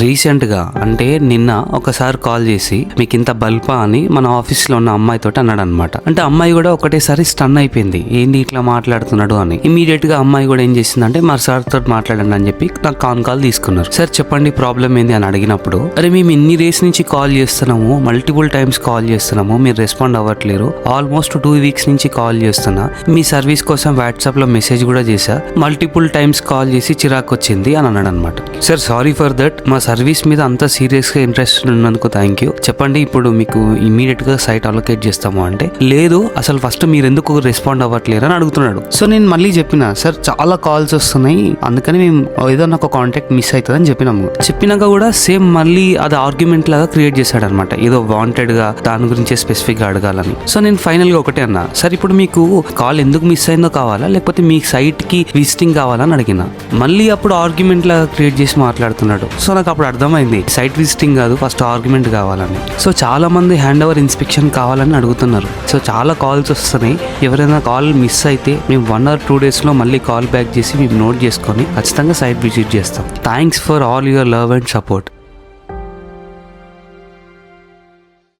రీసెంట్గా అంటే నిన్న ఒకసారి కాల్ చేసి మీకు ఇంత బల్పా అని మన ఆఫీస్లో ఉన్న అమ్మాయితో అన్నాడు అనమాట. అంటే అమ్మాయి కూడా ఒకటేసారి స్టన్ అయిపోయింది, ఏంది ఇట్లా మాట్లాడుతున్నాడు అని. ఇమీడియట్ గా అమ్మాయి కూడా ఏం చేసిందంటే మా సార్ తోటి మాట్లాడండి అని చెప్పి నాకు కాల్ తీసుకున్నారు. సార్ చెప్పండి ప్రాబ్లం ఏంది అని అడిగినప్పుడు, అరే మేము ఇన్ని డేస్ నుంచి కాల్ చేస్తున్నాము, మల్టిపుల్ టైమ్స్ కాల్ చేస్తున్నాము, మీరు రెస్పాండ్ అవ్వట్లేరు, ఆల్మోస్ట్ 2 weeks నుంచి కాల్ చేస్తున్నా, మీ సర్వీస్ కోసం వాట్సాప్ లో మెసేజ్ కూడా చేశా, మల్టిపుల్ టైమ్స్ కాల్ చేసి చిరాకు వచ్చింది అని అన్నాడు అనమాట. సార్ సారీ ఫర్ దట్, మా సర్వీస్ మీద అంత సీరియస్ గా ఇంట్రెస్ట్ ఉన్నందుకు థ్యాంక్ యూ, చెప్పండి ఇప్పుడు మీకు ఇమీడియట్ గా సైట్ అలొకేట్ చేస్తాము అంటే, లేదు అసలు ఫస్ట్ మీరు ఎందుకు రెస్పాండ్ అవ్వట్లేరు అని అడుగుతున్నాడు. సో నేను మళ్ళీ చెప్పిన, సార్ చాలా కాల్స్ వస్తున్నాయి అందుకని మేము ఏదో నాకు కాంటాక్ట్ మిస్ అవుతుంది అని చెప్పినాము. చెప్పినాక కూడా సేమ్ మళ్ళీ అది ఆర్గ్యుమెంట్ లాగా క్రియేట్ చేశాడు అనమాట, ఏదో వాంటెడ్ గా దాని గురించి స్పెసిఫిక్ గా అడగాలని. సో నేను ఫైనల్ గా ఒకటే అన్నా, సార్ ఇప్పుడు మీకు కాల్ ఎందుకు మిస్ అయిందో కావాలా లేకపోతే మీ సైట్ కి విజిటింగ్ కావాలని అడిగిన. మళ్ళీ అప్పుడు ఆర్గ్యుమెంట్ లాగా క్రియేట్ చేసి మాట్లాడుతున్నాడు. సో నాకు అప్పుడు అర్థమైంది సైట్ విజిటింగ్ కాదు, ఫస్ట్ ఆర్గ్యుమెంట్ కావాలని. సో చాలా మంది హ్యాండ్ ఓవర్ ఇన్స్పెక్షన్ కావాలని అడుగుతున్నారు. సో చాలా కాల్స్ వస్తున్నాయి, ఎవరైనా కాల్ మిస్ అయితే మేము 1 or 2 days లో మళ్ళీ కాల్ బ్యాక్ చేసి మేము నోట్ చేసుకొని ఖచ్చితంగా సైట్ విజిట్ చేస్తాం. Thanks for all your love and support.